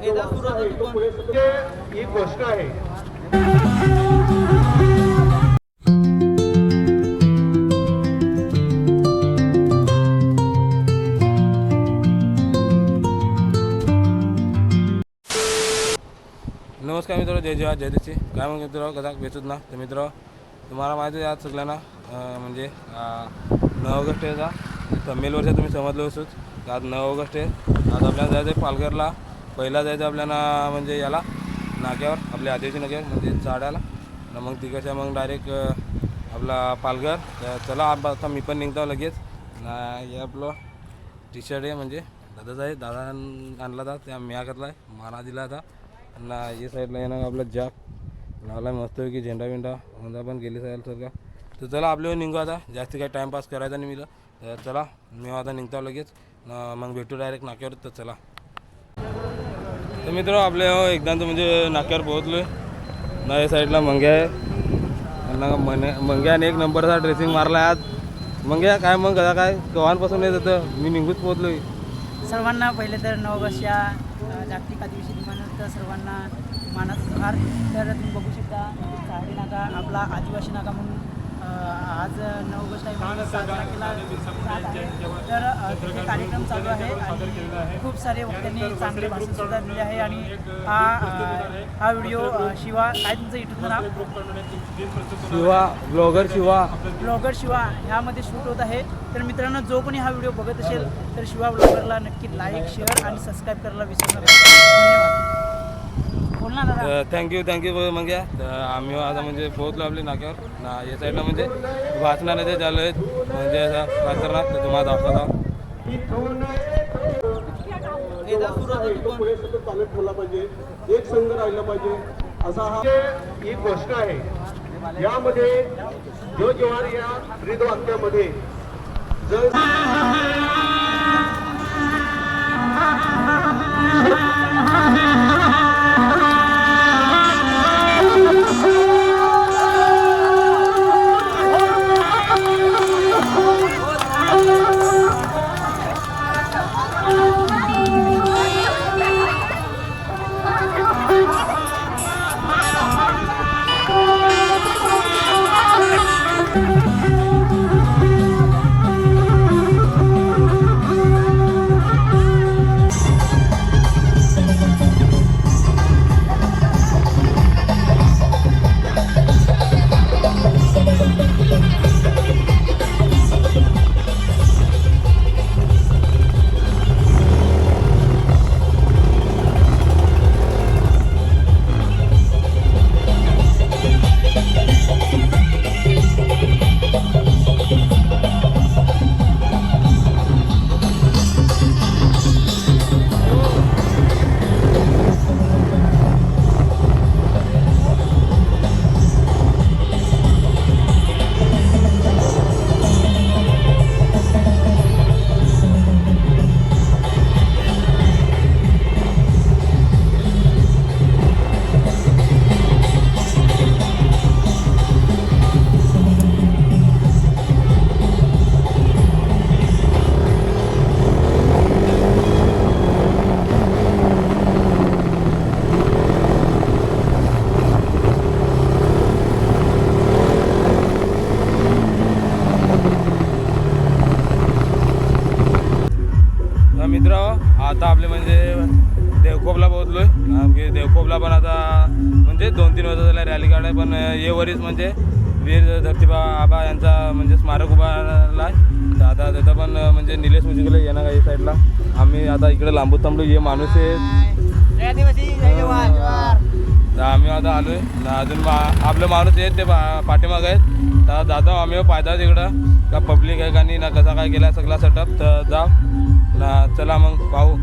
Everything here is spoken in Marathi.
ही गोष्ट आहे. नमस्कार मित्र, जय जवाहर जय देशी. काय मग मित्र कसा भेटत ना. तर मित्र तुम्हाला माहिती आहे आज सगळ्यांना म्हणजे 9 ऑगस्ट आहे. तमिळवरच्या तुम्ही समजलो असोच आज 9 ऑगस्ट आहे. आज आपल्याला जायचं आहे पालघरला. पहिला जायचं आपल्याला म्हणजे याला नाक्यावर आपल्या आदिवासी नगर म्हणजे चाड्याला ना. मग तिकडच्या मग डायरेक्ट आपला पालघर. चला आता मी पण निघतो लगेच ना. हे आपलं टी शर्ट आहे म्हणजे दादाच आहे. दादा आणला होता त्या मियाकतला आहे माना दिला होता ना. ये साईडला येणार आपला जॅक लावला मस्त की झेंडा विंडा होता पण गेली साईड सर का. तर चला आपल्यावर निघू आता. जास्त काही टाईमपास करायचा नाही मला. तर चला मी आता निघतो लगेच मग भेटू डायरेक्ट नाक्यावर. तर चला. तर मित्र आपल्या एकदा तर म्हणजे नाक्यावर पोहोचलो आहे ना. या साईडला मंग्या आहे ना. मंग्याने एक नंबरचा ड्रेसिंग मारला आहे आज. मंग्या काय मग कसा काय कवांपासून येत होतं मी निघूच पोहोचलो आहे. सर्वांना पहिले तर 9 ऑगस्टच्या जागतिक आदिवासी दिनानिमित्त सर्वांना मानाचा जोहार. तर तुम्ही बघू शकता चाळी नाका आपला आदिवासी नाका म्हणून आज 9 ऑगस्ट आहे म्हणून साजरा केला जात आहे. तर तिथे कार्यक्रम चालू आहे आणि खूप सारे वक्त्यांनी चांगले भाषणसुद्धा दिले आहे. आणि हा व्हिडिओ शिवा काय तुमचं युट्यूबचं नाव? शिवा ब्लॉगर शिवा ह्यामध्ये शूट होत आहे. तर मित्रांनो जो कोणी हा व्हिडिओ बघत असेल तर शिवा ब्लॉगरला नक्की लाईक शेअर आणि सबस्क्राईब करायला विसरू नका. धन्यवाद. बोल ना दादा. थँक्यू मग या. तर आम्ही आता म्हणजे पोहोचलो आपल्या नाक्यावर ना. या साईडला म्हणजे वाचनाने ते झालं आहेत म्हणजे असं वाचणार तर तुम्हाला दाखवता. पुढे सतत चालत ठेवला पाहिजे. एक संघ राहिला पाहिजे असा हा ही गोष्ट आहे. यामध्ये जो जवार या ब्रीद वाक्यामध्ये जर मित्र आता आपले म्हणजे देवकोपला पोहोचलो आहे. आमचे देवकोपला पण आता म्हणजे 2-3 वर्ष झाले रॅली काढाय. पण ये वरीच म्हणजे वीर धरतीबा आबा यांचा म्हणजे स्मारक उभारला आहे. तर आता तिथं पण म्हणजे निलेश म्युझिकला येणार काही साईडला. आम्ही आता इकडे लांबून थांबलो. हे माणूस आहे तर आम्ही आता आलो आहे. अजून आपलं माणूस आहेत ते पाठीमाग आहेत. तर जातो आम्ही पाहता तिकडं का पब्लिक आहे का नाही ना कसा काय केला सगळा सेटअप. तर जाऊ ना. चला मग पाहू.